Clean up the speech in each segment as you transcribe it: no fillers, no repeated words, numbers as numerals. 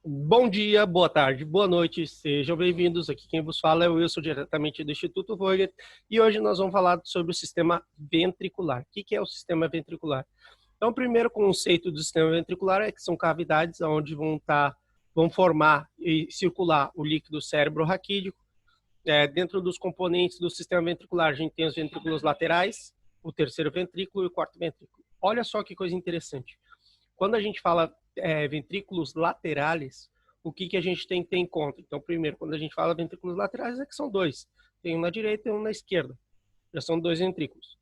Bom dia, boa tarde, boa noite, sejam bem-vindos. Aqui quem vos fala é o Wilson, diretamente do Instituto Voigt, e hoje nós vamos falar sobre o sistema ventricular. O que é o sistema ventricular? Então, o primeiro conceito do sistema ventricular é que são cavidades onde vão formar e circular o líquido cérebro-raquídeo. Dentro dos componentes do sistema ventricular, a gente tem os ventrículos laterais, o terceiro ventrículo e o quarto ventrículo. Olha só que coisa interessante. Quando a gente fala ventrículos laterais, o que a gente tem que ter em conta? Então, primeiro, quando a gente fala ventrículos laterais, é que são dois. Tem um na direita e um na esquerda. Já são dois ventrículos.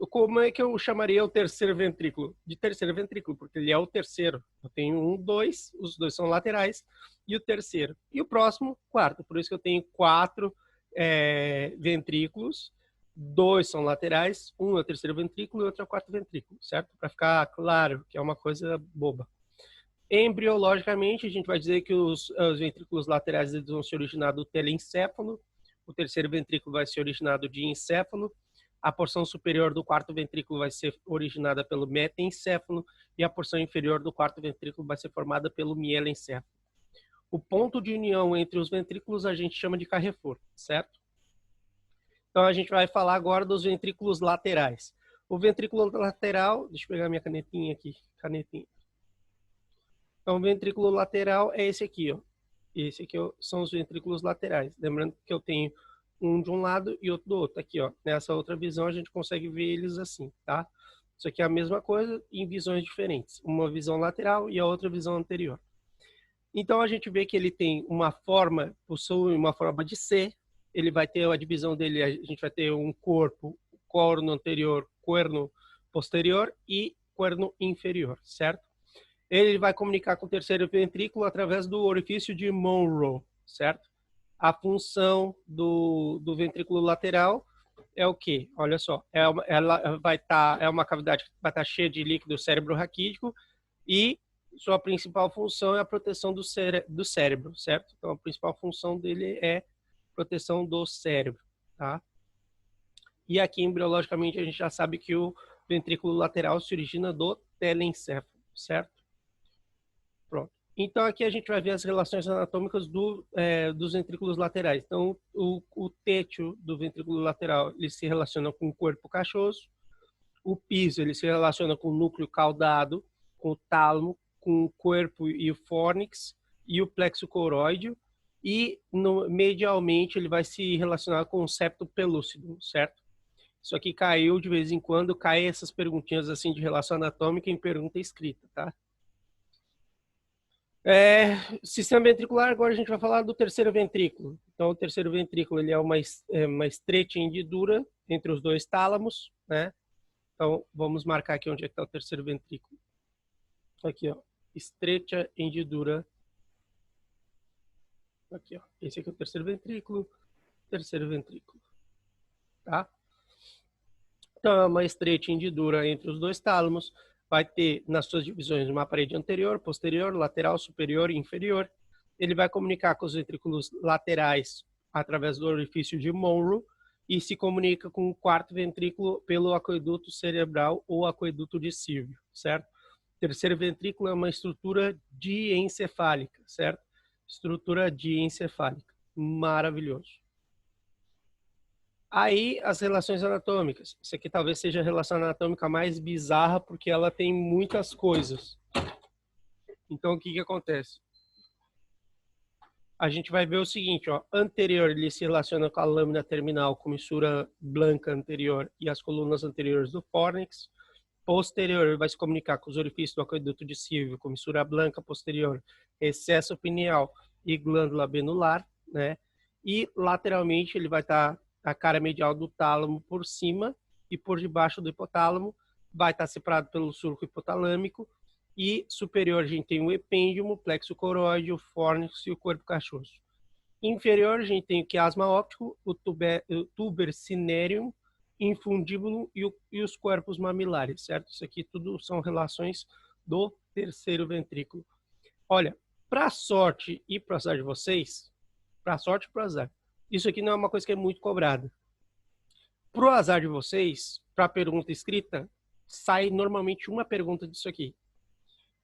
Como é que eu chamaria o terceiro ventrículo? De terceiro ventrículo, porque ele é o terceiro. Eu tenho um, dois, os dois são laterais, e o terceiro. E o próximo, quarto. Por isso que eu tenho quatro ventrículos. Dois são laterais, um é o terceiro ventrículo e outro é o quarto ventrículo, certo? Para ficar claro que é uma coisa boba. Embriologicamente, a gente vai dizer que os ventrículos laterais vão se originar do telencéfalo, o terceiro ventrículo vai ser originado de encéfalo, a porção superior do quarto ventrículo vai ser originada pelo metencéfalo e a porção inferior do quarto ventrículo vai ser formada pelo mielencéfalo. O ponto de união entre os ventrículos a gente chama de Carrefour, certo? Então, a gente vai falar agora dos ventrículos laterais. O ventrículo lateral, deixa eu pegar minha canetinha aqui, Então, o ventrículo lateral é esse aqui, ó. Esse aqui são os ventrículos laterais. Lembrando que eu tenho um de um lado e outro do outro. Aqui, ó. Nessa outra visão, a gente consegue ver eles assim, tá? Isso aqui é a mesma coisa em visões diferentes. Uma visão lateral e a outra visão anterior. Então, a gente vê que ele tem uma forma, possui uma forma de C. Ele vai ter a divisão dele, a gente vai ter um corpo, corno anterior, corno posterior e corno inferior, certo? Ele vai comunicar com o terceiro ventrículo através do orifício de Monro, certo? A função do ventrículo lateral é o quê? Olha só, ela vai estar, é uma cavidade que vai estar cheia de líquido cérebro-raquídeo e sua principal função é a proteção do cérebro, certo? Então, a principal função dele é proteção do cérebro, tá? E aqui, embriologicamente, a gente já sabe que o ventrículo lateral se origina do telencéfalo, certo? Pronto. Então, aqui a gente vai ver as relações anatômicas dos ventrículos laterais. Então, o tétio do ventrículo lateral, ele se relaciona com o corpo cachoso. O piso, ele se relaciona com o núcleo caudado, com o tálamo, com o corpo e o fórnix e o plexo coroideo. E, medialmente, ele vai se relacionar com o septo pelúcido, certo? Isso aqui caiu, de vez em quando, cai essas perguntinhas assim de relação anatômica em pergunta escrita, tá? Sistema ventricular, agora a gente vai falar do terceiro ventrículo. Então, o terceiro ventrículo ele é uma estreita hendidura entre os dois tálamos, né? Então, vamos marcar aqui onde é que está o terceiro ventrículo. Aqui, ó, estreita hendidura. Aqui, ó, esse aqui é o terceiro ventrículo, tá? Então, é uma estreita hendidura entre os dois tálamos, vai ter nas suas divisões uma parede anterior, posterior, lateral, superior e inferior. Ele vai comunicar com os ventrículos laterais através do orifício de Monro e se comunica com o quarto ventrículo pelo aqueduto cerebral ou aqueduto de Sylvius, certo? O terceiro ventrículo é uma estrutura diencefálica, certo? Estrutura diencefálica. Maravilhoso. Aí, as relações anatômicas. Isso aqui talvez seja a relação anatômica mais bizarra, porque ela tem muitas coisas. Então, o que acontece? A gente vai ver o seguinte, ó. Anterior, ele se relaciona com a lâmina terminal, comissura blanca anterior e as colunas anteriores do fórnix. Posterior, ele vai se comunicar com os orifícios do aqueduto de Sylvius, comissura blanca posterior, excesso pineal e glândula abenular, né? E lateralmente, ele vai estar a cara medial do tálamo por cima e por debaixo do hipotálamo, vai estar separado pelo surco hipotalâmico, e superior a gente tem o epêndimo, plexo coroide, o fórnix e o corpo cachoso. Inferior a gente tem o quiasma óptico, o tuber cinereum, infundíbulo e os corpos mamilares, certo? Isso aqui tudo são relações do terceiro ventrículo. Olha, para sorte e para azar de vocês, para sorte e para azar, isso aqui não é uma coisa que é muito cobrada. Pro azar de vocês, para pergunta escrita, sai normalmente uma pergunta disso aqui.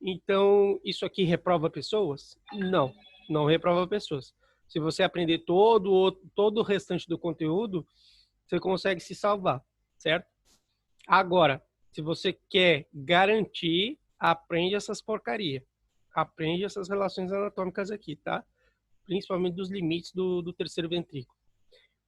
Então, isso aqui reprova pessoas? Não, não reprova pessoas. Se você aprender todo o restante do conteúdo, você consegue se salvar, certo? Agora, se você quer garantir, aprende essas porcaria. Aprende essas relações anatômicas aqui, tá? Principalmente dos limites do terceiro ventrículo.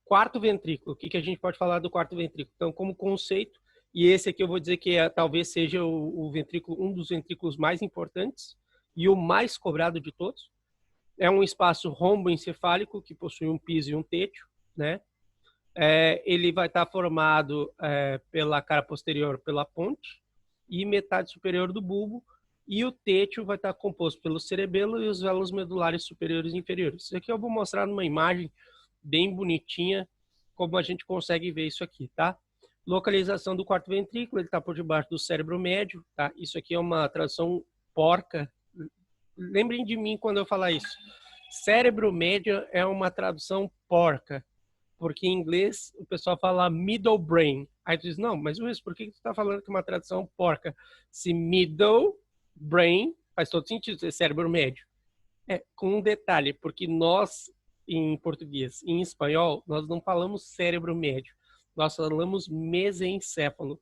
Quarto ventrículo, o que a gente pode falar do quarto ventrículo? Então, como conceito, e esse aqui eu vou dizer que talvez seja o ventrículo, um dos ventrículos mais importantes e o mais cobrado de todos. É um espaço romboencefálico que possui um piso e um teto, né? Ele vai estar formado pela cara posterior, pela ponte, e metade superior do bulbo, e o teto vai estar composto pelo cerebelo e os velos medulares superiores e inferiores. Isso aqui eu vou mostrar numa imagem bem bonitinha, como a gente consegue ver isso aqui, tá? Localização do quarto ventrículo, ele está por debaixo do cérebro médio, tá? Isso aqui é uma tradução porca. Lembrem de mim quando eu falar isso. Cérebro médio é uma tradução porca, porque em inglês o pessoal fala middle brain. Aí tu diz, não, mas Luiz, por que tu está falando que é uma tradução porca? Se middle brain faz todo sentido, é cérebro médio. Com um detalhe, porque nós, em português, em espanhol, nós não falamos cérebro médio, nós falamos mesencéfalo,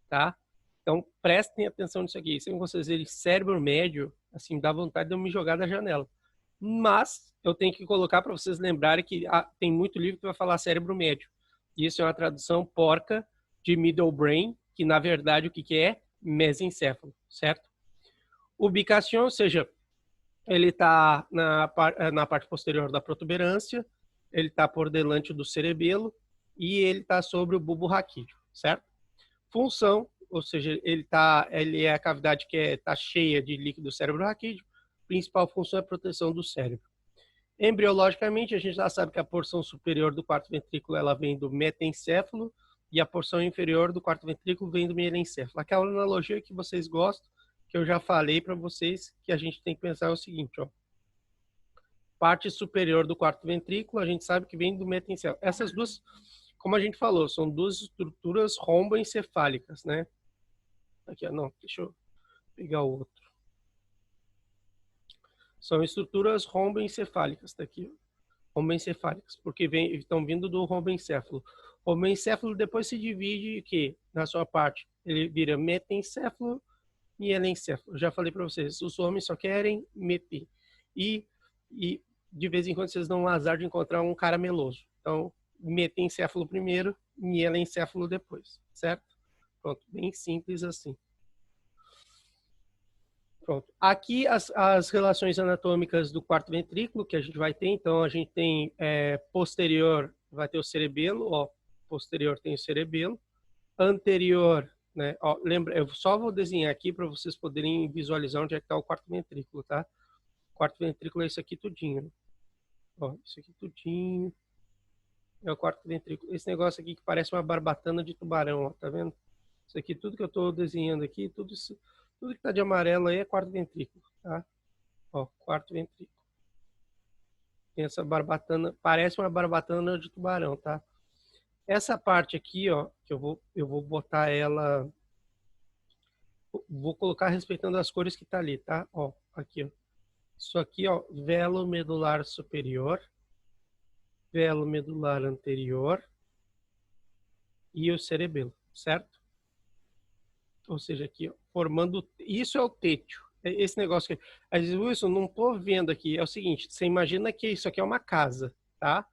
tá? Então, prestem atenção nisso aqui. Se vocês verem cérebro médio, assim, dá vontade de eu me jogar da janela. Mas eu tenho que colocar para vocês lembrarem que tem muito livro que vai falar cérebro médio. Isso é uma tradução porca de middle brain, que na verdade o que é? Mesencéfalo, certo? Ubicação, ou seja, ele está na parte posterior da protuberância, ele está por delante do cerebelo e ele está sobre o bulbo raquídeo, certo? Função, ou seja, ele é a cavidade que está cheia de líquido cérebro raquídeo. Principal função é a proteção do cérebro. Embriologicamente, a gente já sabe que a porção superior do quarto ventrículo ela vem do metencéfalo e a porção inferior do quarto ventrículo vem do mielencéfalo. Aquela analogia que vocês gostam, que eu já falei para vocês, que a gente tem que pensar é o seguinte, ó. Parte superior do quarto ventrículo, a gente sabe que vem do metencéfalo. Essas duas, como a gente falou, são duas estruturas romboencefálicas, né? Aqui, ó, não, deixa eu pegar o outro. São estruturas romboencefálicas, tá aqui, romboencefálicas, porque estão vindo do romboencéfalo. O romboencéfalo depois se divide que na sua parte ele vira metencéfalo e elencéfalo. Eu já falei para vocês, os homens só querem meter. E de vez em quando vocês dão um azar de encontrar um cara meloso. Então, metencéfalo primeiro e elencéfalo depois, certo? Pronto, bem simples assim. Pronto. Aqui as relações anatômicas do quarto ventrículo que a gente vai ter. Então, a gente tem posterior, vai ter o cerebelo, ó, posterior tem o cerebelo. Anterior, né, ó, lembra, eu só vou desenhar aqui para vocês poderem visualizar onde é que está o quarto ventrículo, tá? O quarto ventrículo é isso aqui tudinho. Ó, isso aqui tudinho. É o quarto ventrículo. Esse negócio aqui que parece uma barbatana de tubarão, ó, tá vendo? Isso aqui, tudo que eu estou desenhando aqui, tudo que está de amarelo aí é quarto ventrículo, tá? Ó, quarto ventrículo. Tem essa barbatana, parece uma barbatana de tubarão, tá? Essa parte aqui, ó, que eu vou botar ela, vou colocar respeitando as cores que tá ali, tá? Ó, aqui, ó. Isso aqui, ó, velo medular superior, velo medular anterior e o cerebelo, certo? Ou seja, aqui, ó, formando, isso é o teto. Esse negócio aqui, às vezes, Wilson, não tô vendo aqui, é o seguinte, você imagina que isso aqui é uma casa, tá?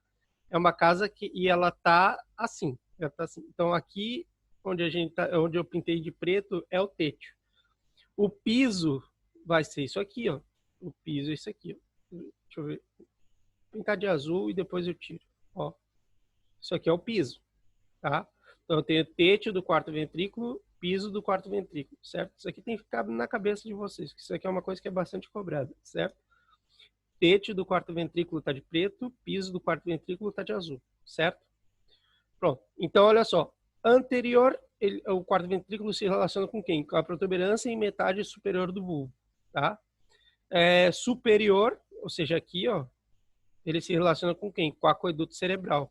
É uma casa e ela tá assim, Então aqui onde onde eu pintei de preto é o teto. O piso vai ser isso aqui, ó. O piso é isso aqui, ó. Deixa eu ver. Pintar de azul e depois eu tiro, ó. Isso aqui é o piso, tá? Então eu tenho o teto do quarto ventrículo, piso do quarto ventrículo, certo? Isso aqui tem que ficar na cabeça de vocês, que isso aqui é uma coisa que é bastante cobrada, certo? Teto do quarto ventrículo está de preto, piso do quarto ventrículo está de azul, certo? Pronto. Então, olha só. Anterior, o quarto ventrículo se relaciona com quem? Com a protuberância em metade superior do bulbo, tá? Superior, ou seja, aqui, ó, ele se relaciona com quem? Com o aqueduto cerebral.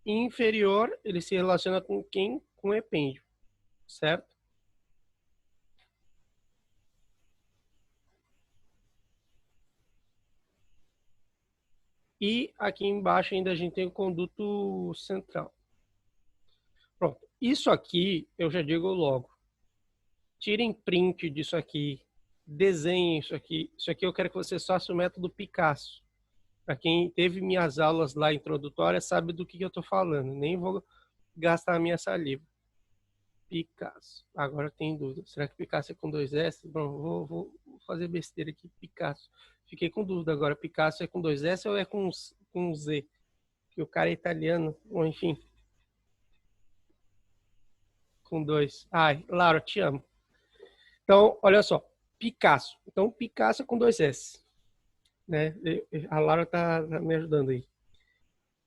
Inferior, ele se relaciona com quem? Com o epêndio, certo? E aqui embaixo ainda a gente tem o conduto central. Pronto. Isso aqui, eu já digo logo. Tirem print disso aqui. Desenhem isso aqui. Isso aqui eu quero que vocês façam o método Picasso. Para quem teve minhas aulas lá introdutórias, sabe do que eu estou falando. Nem vou gastar a minha saliva. Picasso. Agora tem dúvida. Será que Picasso é com 2 S? Bom, vou fazer besteira aqui. Picasso. Fiquei com dúvida agora. Picasso é com 2 S ou é com Z? Que o cara é italiano. Ou enfim. Com 2. Ai, Laura, te amo. Então, olha só. Picasso. Então, Picasso é com 2 S. Né? A Laura tá me ajudando aí.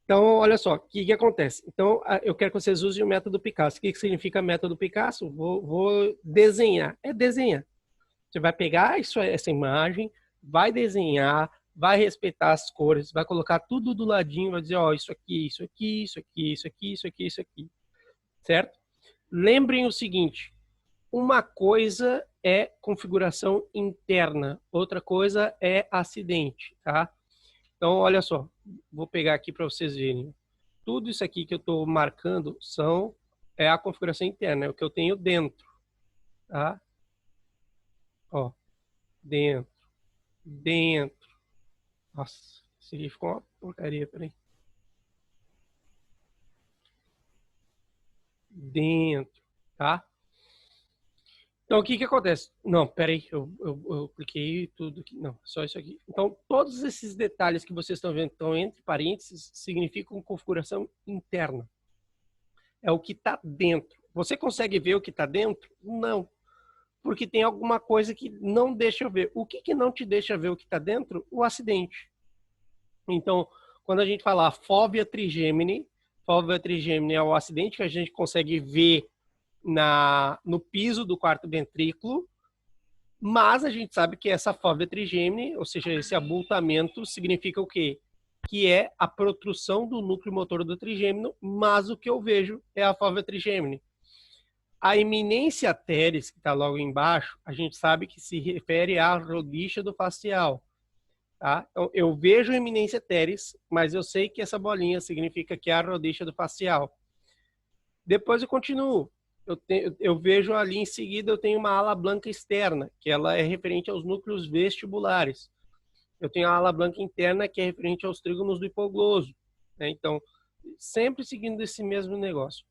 Então, olha só, o que acontece? Então, eu quero que vocês usem o método Picasso. O que significa método Picasso? Vou desenhar. É desenhar. Você vai pegar essa imagem, vai desenhar, vai respeitar as cores, vai colocar tudo do ladinho, vai dizer, ó, isso aqui, isso aqui, isso aqui, isso aqui, isso aqui, isso aqui. Certo? Lembrem o seguinte, uma coisa é configuração interna, outra coisa é acidente, tá? Então, olha só, vou pegar aqui para vocês verem. Tudo isso aqui que eu estou marcando é a configuração interna, é o que eu tenho dentro, tá? Ó, dentro. Nossa, isso aqui ficou uma porcaria, peraí. Dentro, tá? Então, o que acontece? Não, peraí, eu cliquei tudo aqui. Não, só isso aqui. Então, todos esses detalhes que vocês estão vendo estão entre parênteses, significam configuração interna. É o que está dentro. Você consegue ver o que está dentro? Não. Porque tem alguma coisa que não deixa eu ver. O que não te deixa ver o que está dentro? O acidente. Então, quando a gente fala fóvea trigêmine é o acidente que a gente consegue ver no piso do quarto ventrículo, mas a gente sabe que essa fóvea trigêmine, ou seja, esse abultamento, significa o quê? Que é a protrusão do núcleo motor do trigêmino, mas o que eu vejo é a fóvea trigêmine. A eminência teres, que está logo embaixo, a gente sabe que se refere à rodicha do facial. Tá? Então, eu vejo a eminência teres, mas eu sei que essa bolinha significa que é a rodicha do facial. Depois eu continuo. Eu vejo ali em seguida, eu tenho uma ala branca externa, que ela é referente aos núcleos vestibulares. Eu tenho a ala branca interna, que é referente aos trígonos do hipogloso. Né? Então, sempre seguindo esse mesmo negócio.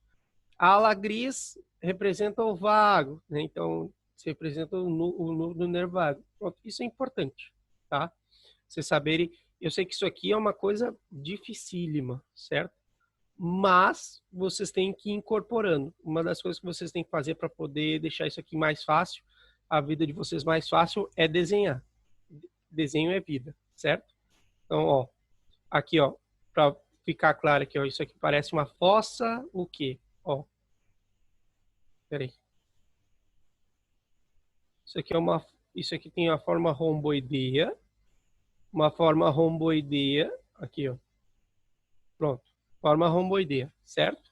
A ala gris representa o vago, né? Então, se representa o núcleo do nervo vago. Pronto, isso é importante, tá? Vocês saberem, eu sei que isso aqui é uma coisa dificílima, certo? Mas vocês têm que ir incorporando. Uma das coisas que vocês têm que fazer para poder deixar isso aqui mais fácil, a vida de vocês mais fácil, é desenhar. Desenho é vida, certo? Então, ó, aqui, ó, para ficar claro aqui, ó, isso aqui parece uma fossa, o quê? Ó, peraí. Isso aqui tem a forma romboideia, aqui, ó. Pronto, forma romboideia, certo?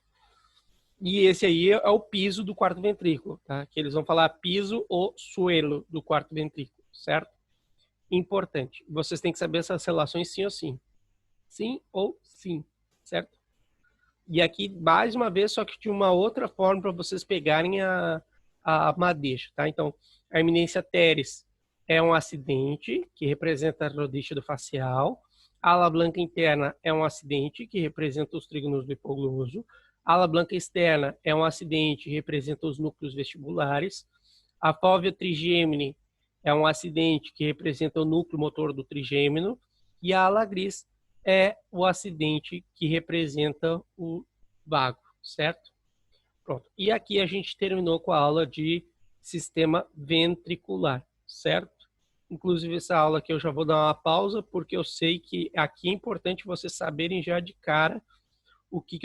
E esse aí é o piso do quarto ventrículo, tá? Que eles vão falar piso ou suelo do quarto ventrículo, certo? Importante. Vocês têm que saber essas relações sim ou sim. Sim ou sim, certo? E aqui, mais uma vez, só que de uma outra forma para vocês pegarem a madeixa, tá? Então, a eminência teres é um acidente que representa a rodicha do facial. A ala branca interna é um acidente que representa os trígonos do hipogloso. A ala branca externa é um acidente que representa os núcleos vestibulares. A fóvea trigêmine é um acidente que representa o núcleo motor do trigêmino. E a ala gris é o acidente que representa o vago, certo? Pronto. E aqui a gente terminou com a aula de sistema ventricular, certo? Inclusive, essa aula aqui eu já vou dar uma pausa, porque eu sei que aqui é importante vocês saberem já de cara o que